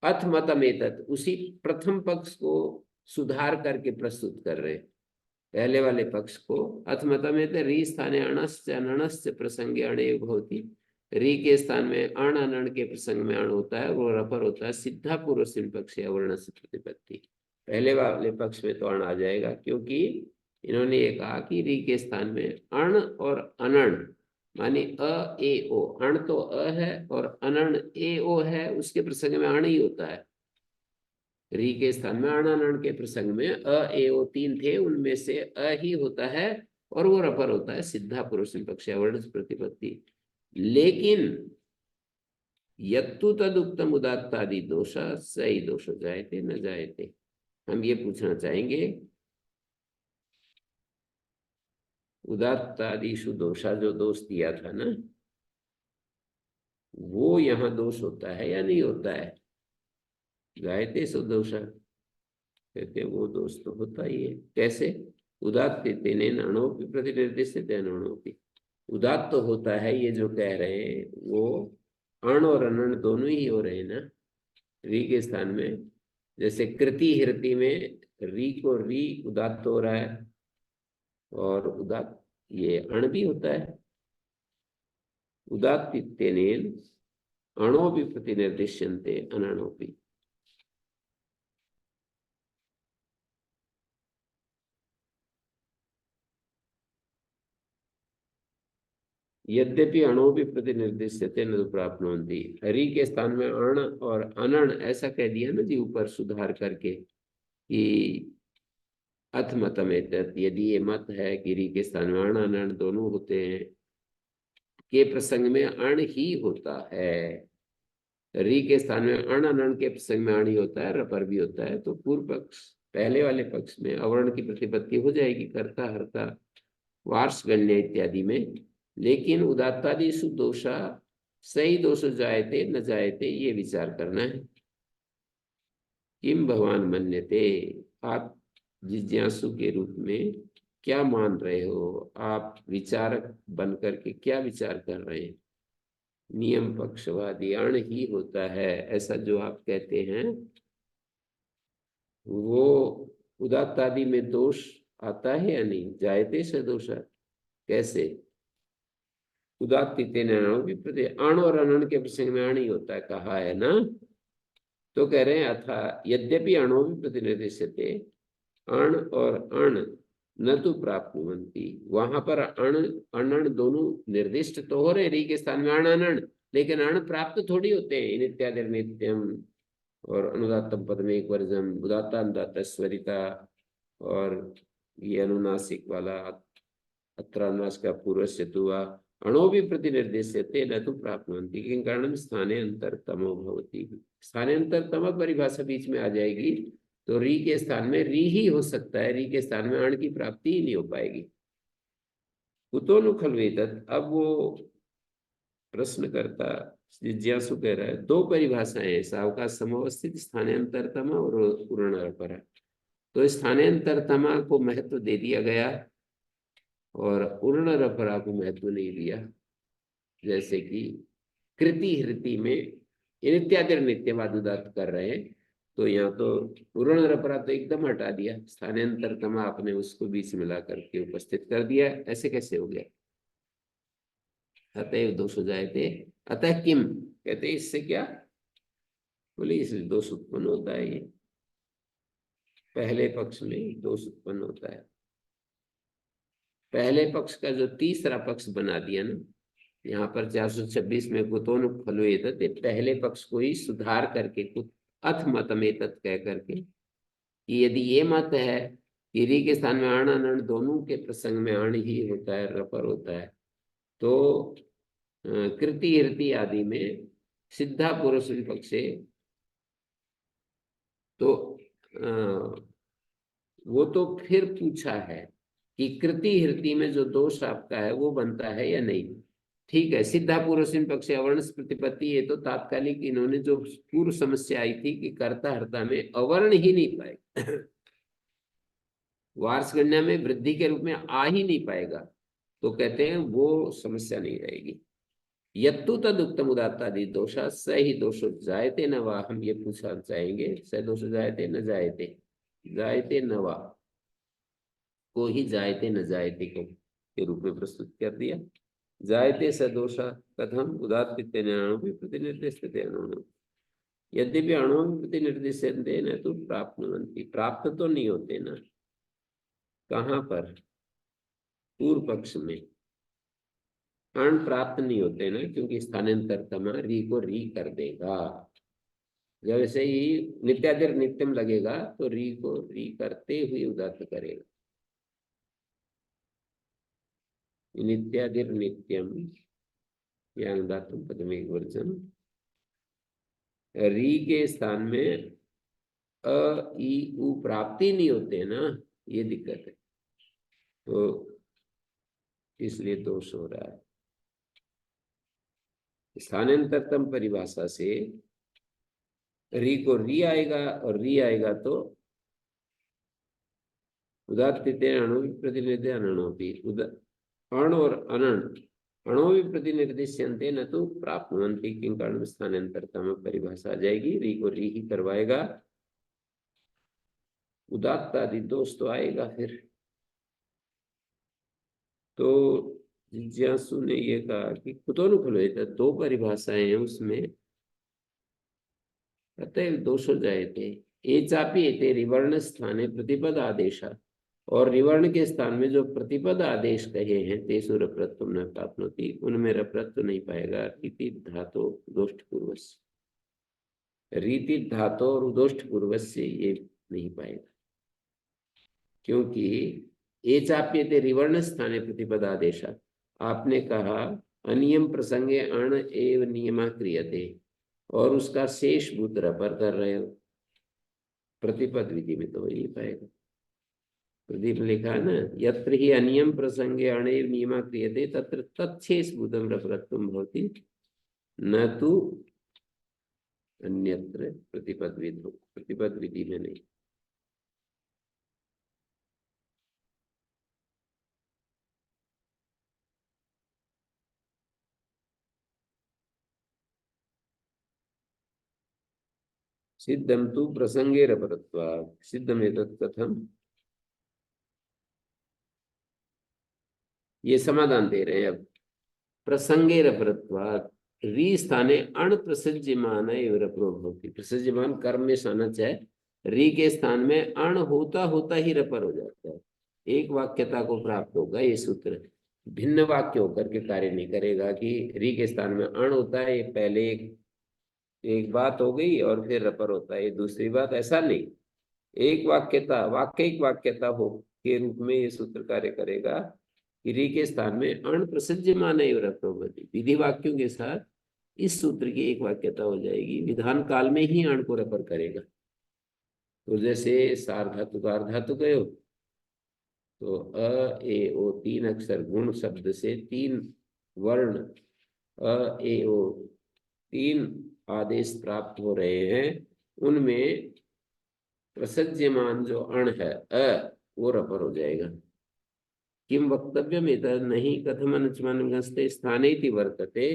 अथ मतमेतत्, उसी प्रथम पक्ष को सुधार करके प्रस्तुत कर रहे हैं, पहले वाले पक्ष को। अथ मतमेत री स्थाने अणश्च अनणश्च प्रसंगे अणे भवति, री के स्थान में अण अनण के प्रसंग में अण होता है, वो रपर होता है, सिद्धा पूर्वस्मिन पक्ष अवर्ण से प्रतिपत्ति। पहले वाले पक्ष में तो अण आ जाएगा, क्योंकि इन्होंने ये कहा कि री के स्थान में अण और अनण माने अ ए ओ, अण तो अ है और अनण ए ओ है, उसके प्रसंग में अण ही होता है। री के स्थान में अण अनण के प्रसंग में अ ए ओ तीन थे, उनमें से अ ही होता है और वो रपर होता है, सिद्धा पुरुष पक्ष अवर्ण से प्रतिपत्ति। लेकिन यत्तु तदुक्तम उदात्तादि दोष सही दोष जायते न जायते, हम ये पूछना चाहेंगे उदात्तादिषु दोषा, जो दोष दिया था ना, वो यहाँ दोष होता है या नहीं होता है? जायते सो दोषा, कहते वो दोष तो होता ही है। कैसे? उदात्त तेने अणोपि प्रतिनिर्दिष्ट अणोपि, उदात्त तो होता है, ये जो कह रहे हैं वो अण और अनण दोनों ही हो रहे हैं ना री के स्थान में। जैसे कृति हृति में री को री उदात्त हो रहा है, और उदात्त ये अण भी होता है। उदात्तीत्यनेन अणोपि प्रतिनिर्दिश्यन्ते अनणोपि। यद्यपि अणु भी प्रतिनिर्दिश्यते न तो प्राप्नुवन्ति। हरि के स्थान में अण और अनण ऐसा कह दिया ना जी ऊपर सुधार करके कि अथ मतम एतत्, यदि ये मत है कि रि के स्थान में अण अनण दोनों होते हैं के प्रसंग में अण ही होता है, रि के स्थान में अण अनण के प्रसंग में अण ही होता है, रपर भी होता है, तो पूर्व पक्ष पहले वाले पक्ष में अवर्ण की प्रतिपत्ति हो जाएगी कर्ता हर्ता वार्ष गण्य इत्यादि में। लेकिन उदात्तादिषु दोषा सही दोष जायते न जायते ये विचार करना है। किम भगवान मन्यते, आप जिज्ञासु के रूप में क्या मान रहे हो, आप विचारक बन करके क्या विचार कर रहे हैं। नियम पक्षवादी अण ही होता है ऐसा जो आप कहते हैं, वो उदात्तादि में दोष आता है या नहीं, जायते से दोष कैसे। उदात्तीतेन भी प्रति अण और अनण के प्रसंग में अण ही होता है कहा है ना, तो कह रहे हैं अथा यद्यपि अणो भी प्रतिनिर्दिश्यते अण और अण न तो प्राप्नुवन्ति, वहां पर अण अनण दोनों निर्दिष्ट तो हो रहे रि के स्थान में अण अनण, लेकिन अण प्राप्त थोड़ी होते हैं। नित्यादि नित्यम और अनुदात्तम पद में एक वर्जम उदात्ता अनुदात्त स्वरिता, और ये अनुनासिक वाला अत्रानाश का पूर्व सेतुआ अणो भी प्रतिनिर्देश्यते न तो प्राप्नुवन्ति किं कारणम स्थाने अंतरतमो भवति। स्थाने अंतरतम परिभाषा बीच में आ जाएगी तो री के स्थान में री ही हो सकता है, री के स्थान में अण की प्राप्ति ही नहीं हो पाएगी। कुतो नु खलु एतत्, अब वो प्रश्नकर्ता जिज्ञासु कह रहा है दो परिभाषाएं हैं, सावकाश समवस्थित स्थानांतरतम और पूर्णरपरा। तो स्थानांतरतमा को महत्व दे दिया गया और पूर्णरपरा को महत्व नहीं दिया। जैसे कि कृति हृति में नित्यादि नित्यवाद उदात कर रहे हैं, तो यहाँ तो पूर्णरपरा तो एकदम हटा दिया, स्थानांतरतमा आपने उसको बीच मिला करके उपस्थित कर दिया, ऐसे कैसे हो गया। अतएव दोष हो जाए थे, अतः किम कहते इससे क्या, बोले इसलिए दोष उत्पन्न होता है। ये पहले पक्ष में दोष उत्पन्न होता है। पहले पक्ष का जो तीसरा पक्ष बना दिया ना यहाँ पर 426 में कुतोन खलु एतत्, पहले पक्ष को ही सुधार करके कुत अथ मतम एतत् कह करके कि यदि ये मत है कि रि के स्थान में अण अनण दोनों के प्रसंग में अण ही होता है, रपर होता है, तो कृति हृति आदि में सिद्धा पुरुष विपक्षे, तो वो तो फिर पूछा है कि कृति हृति में जो दोष आपका है वो बनता है या नहीं। ठीक है, सिद्धा पूर्व पक्ष अवर्ण प्रतिपत्ति, ये तो तात्कालिक इन्होंने जो पूर्व समस्या आई थी कि कर्ता हर्ता में अवर्ण ही नहीं पाएगा वार्ष गणना में वृद्धि के रूप में आ ही नहीं पाएगा, तो कहते हैं वो समस्या नहीं रहेगी। यत्तु तद उत्तम उदात्तादि दोषा स ही दोषो जायते न वा, हम ये पूछना चाहेंगे स दोष जायते न जायते, जायते न वा को ही जायते न जायते को के रूप में प्रस्तुत कर दिया। जायते स दोषा कथम उदात्तीतेन अणु प्रतिनिर्दिश्यते अणु, यद्यपि अणु प्रतिनिर्दिश्यन्ते न तो प्राप्नुवन्ति, प्राप्त तो नहीं होते ना। कहाँ पर, पूर्व पक्ष में अण प्राप्त नहीं होते ना, क्योंकि स्थानांतरतमा री को री कर देगा। जैसे ही नित्यादिर नित्यम लगेगा तो री को री करते हुए उदात्त करेगा। नित्यादिर नित्यम या अनुदात्तम पद में एक वर्जन, री के स्थान में अ ई उ प्राप्ति नहीं होते ना, ये दिक्कत है, तो इसलिए दोष हो रहा है। स्थानांतरतम परिभाषा से री को री आएगा और री आएगा तो उदात्तीतेन अणु प्रतिनिधि अनणोपि, अण और अनण अणो भी प्रतिनिर्दिश्यन्ते न तो प्राप्नुवन्ति किं कारण स्थानांतरतम परिभाषा आ जाएगी, री को री ही करवाएगा, उदात्त आदि दोष तो आएगा फिर। तो जिज्ञासु ने ये कहा कि कुतोऽनुकूलयते, दो परिभाषाएं हैं उसमें, अतएव दोषो जायते। एचापि एते रिवर्ण स्थाने प्रतिपद आदेशा, और रिवर्ण के स्थान में जो प्रतिपद आदेश कहे हैं तेषु रप्रत्वं न प्राप्नोति, उनमें रप्रत्व नहीं पाएगा। रीति धातो दोष्ट पूर्वस्य, रीति धातो और उदोष्ट पूर्वस्य ये नहीं पाएगा, क्योंकि एचाप्यते रिवर्ण स्थाने प्रतिपद आदेशा, आपने कहा अनियम प्रसंगे अण एव नियमा क्रियते, और उसका शेष भूत रपर कर रहे हो, प्रतिपद विधि में तो वही नहीं पाएगा। प्रदीप लिखा है ना, यत्र ही अनियम प्रसंगे अणेव नियमा क्रियते तत्र तच्छेष भूतम रपरत्वं भवति, न तो अन्यत्र प्रतिपद विधि में नहीं। सिद्धम तु प्रसंगे रपरत्वात्, सिद्धमेतत् कथम, ये समाधान दे रहे हैं अब। प्रसंगे रपरत्वात् री स्थाने अण प्रसज्यमान रपरो भवति, प्रसज्यमान कर्म में सानच है, री के स्थान में अण होता होता ही रपर हो जाता है, एक वाक्यता को प्राप्त होगा। ये सूत्र भिन्न वाक्य होकर के कार्य नहीं करेगा कि री के स्थान में अण होता है, ये पहले एक बात हो गई और फिर रपर होता है ये दूसरी बात, ऐसा नहीं। एक वाक्यता हो के रूप में ये सूत्र कार्य करेगा। री के स्थान में अण प्रसज्यमान रपरोभवति, विधि वाक्यों के साथ इस सूत्र की एक वाक्यता हो जाएगी, विधान काल में ही अण को रपर करेगा। तो जैसे सार्वधातु का अर्धातु गयो, तो अ ए ओ तीन अक्षर गुण शब्द से तीन वर्ण अ ए ओ तीन आदेश प्राप्त हो रहे हैं, उनमें प्रसज्यमान जो अण है वो रपर हो जाएगा। किम वक्तव्यम एतत् नहीं कथम अनुचमानस्ते स्थाने इति वर्तते,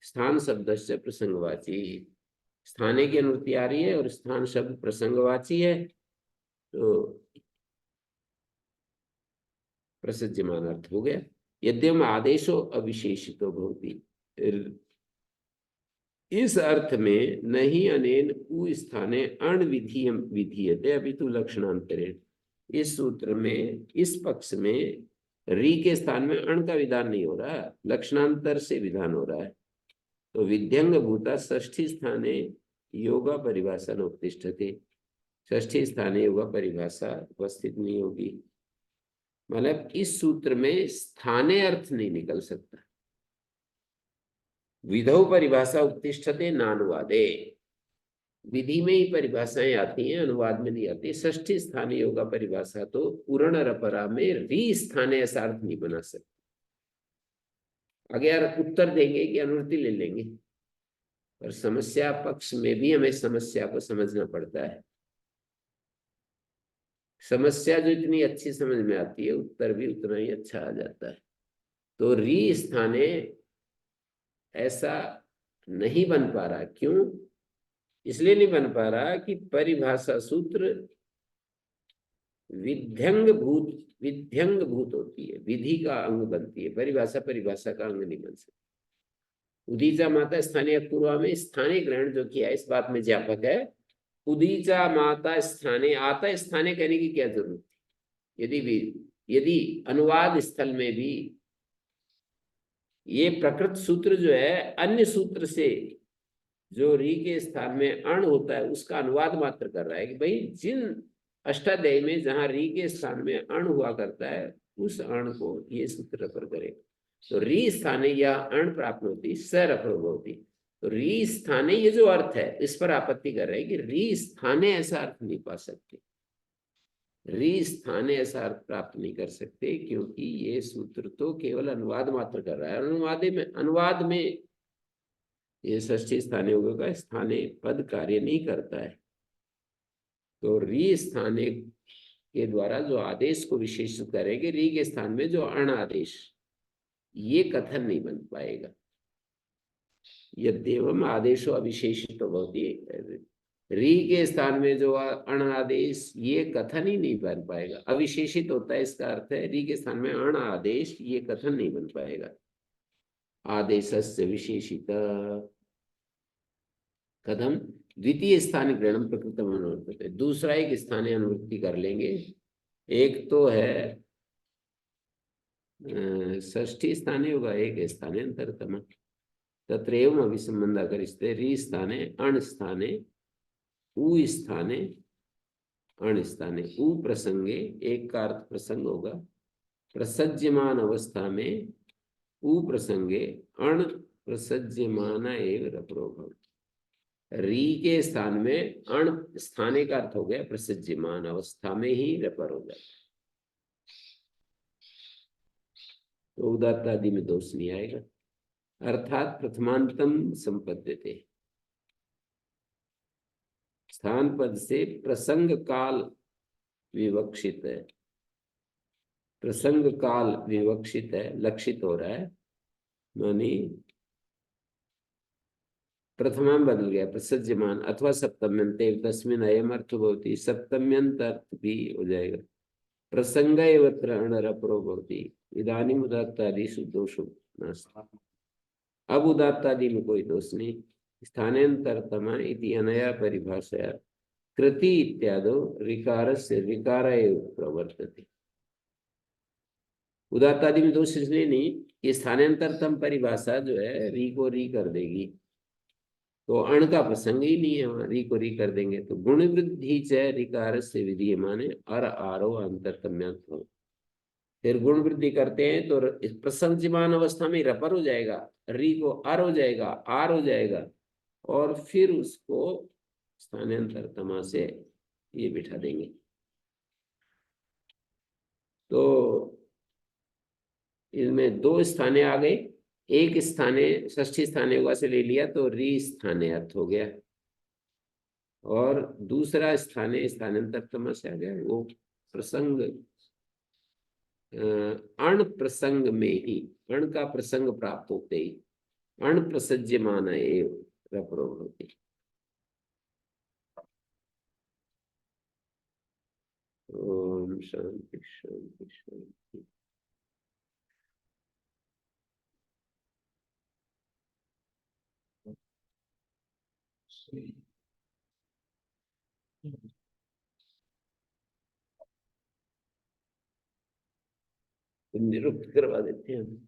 स्थान शब्दस्य प्रसंगवाची, स्थाने की अनुवृत्ति आ रही है और स्थान शब्द प्रसंगवाची है, तो प्रसज्यमान अर्थ हो गया। यद्यम आदेशो अविशेषितो भवति, इस अर्थ में नहीं अनेन उ स्थाने अण विधीयम विधीयते अपितु लक्षणांतरेण, इस सूत्र में इस पक्ष में री के स्थान में अण का विधान नहीं हो रहा, लक्षणांतर से विधान हो रहा है। तो विध्यंग भूता षष्ठी स्थाने योगा परिभाषा न उपतिष्ठते, षष्ठी स्थाने योगा परिभाषा उपस्थित नहीं होगी, मतलब इस सूत्र में स्थाने अर्थ नहीं निकल सकता। विधौ परिभाषा उत्तिष्ठते नानुवादे, विधि में ही परिभाषाएं आती हैं, अनुवाद में नहीं आती। षष्ठी स्थानीय योगा परिभाषा तो पूर्ण रपरा में री स्थाने ऐसा अर्थ नहीं बना सकते। अगर उत्तर देंगे कि अनुवृत्ति ले लेंगे, पर समस्या पक्ष में भी हमें समस्या को समझना पड़ता है। समस्या जो इतनी अच्छी समझ में आती है, उत्तर भी उतना ही अच्छा आ जाता है। तो री स्थाने ऐसा नहीं बन पा रहा, क्यों? इसलिए नहीं बन पा रहा कि परिभाषा सूत्र विध्यंग भूत होती है, विधि का अंग बनती है, परिभाषा का अंग नहीं बन सकती। उदीचा माता स्थानीय पूर्वा में स्थानीय ग्रहण जो किया इस बात में ज्ञापक है। उदीचा माता स्थाने, आता स्थाने कहने की क्या जरूरत थी? यदि अनुवाद स्थल में भी ये प्रकृत सूत्र जो है अन्य सूत्र से जो री के स्थान में अण होता है उसका अनुवाद मात्र कर रहा है कि भाई जिन अष्टाध्यायी में जहां री के स्थान में अण हुआ करता है उस अण को ये सूत्र रपर करेगा। तो री स्थाने या अण प्राप्त होती स रपर होती, तो री स्थाने ये जो अर्थ है इस पर आपत्ति कर रहे हैं कि री स्थाने ऐसा अर्थ नहीं पा सकते, री स्थाने ऐसा अर्थ प्राप्त नहीं कर सकते, क्योंकि ये सूत्र तो केवल अनुवाद मात्र कर रहा है। अनुवाद में ये षष्ठी स्थानीय योग का स्थाने पद कार्य नहीं करता है। तो री स्थाने के द्वारा जो आदेश को विशेषित करेंगे, री के स्थान में जो अण आदेश, ये कथन नहीं बन पाएगा। यद्येवम् आदेशो अविशेषितो भवति, री के स्थान में जो अण आदेश, ये कथन ही नहीं बन पाएगा, अविशेषित होता है, इसका अर्थ है री के स्थान में अण आदेश, ये कथन नहीं बन पाएगा। आदेशस्य विशेषित कथम द्वितीय स्थान ग्रहण प्रकृतम अनुवर्तते, दूसरा एक स्थानीय अनुवृत्ति कर लेंगे। एक तो है षष्ठी स्थाने होगा, एक स्थाने अंतरतम, तत्रैवम् अभिसंबंधाकरिष्यते री स्थाने अण स्थाने उ स्थाने अण स्थाने, उ प्रसंगे एक का अर्थ प्रसंग होगा, प्रसज्यमान अवस्था में उ प्रसंगे अण प्रसज्यमान एव रपरो भवति। री के स्थान में अण स्थाने का अर्थ हो गया प्रसज्यमान अवस्था में ही रपर हो जाता है, तो उदात्त आदि में दोष नहीं आएगा। अर्थात प्रथमांतम संपद्यते, स्थान पद से प्रसंग काल विवक्षित है, प्रसंग काल विवक्षित है, लक्षित हो रहा है, मानी प्रथमा बदल गया प्रसज्यमान अथवा सप्तम्यंत तस्मिन् अयम अर्थ भवति, सप्तम्यंत अर्थ भी हो जाएगा, प्रसंग एवत्र अणरपरो भवति, इदानीम उदात्तादिषु दोषो नास्ति। अब उदात्तादि में कोई दोष नहीं। स्थानान्तरतम इति अनया परिभाषया कृति इत्यादो ऋकारस्य ऋकार एव प्रवर्तते। उदात्तादि में दोष इसलिए नहीं कि स्थानान्तरतम परिभाषा जो है री को री कर देगी, तो अण का प्रसंग ही नहीं है, वहां री को री कर देंगे तो गुण वृद्धि च ऋकार से विधीयमाने अर आरो अंतरतम्यंत हो, फिर गुण वृद्धि करते हैं तो इस प्रसंगमान अवस्था में रपर हो जाएगा, री को अर हो जाएगा, आर हो जाएगा, और फिर उसको स्थानांतरतमा से ये बिठा देंगे। तो इसमें दो स्थाने आ गए, एक स्थाने षष्ठी स्थाने युगा से ले लिया तो री स्थाने अर्थ हो गया, और दूसरा स्थाने स्थानांतरतमा से आ गया वो प्रसंग अण प्रसंग में ही, अण का प्रसंग प्राप्त होते ही अण प्रसज्यमान एव रपरो भवति। ओम शांति शांति शांति। निरुक्त करवा देते हैं।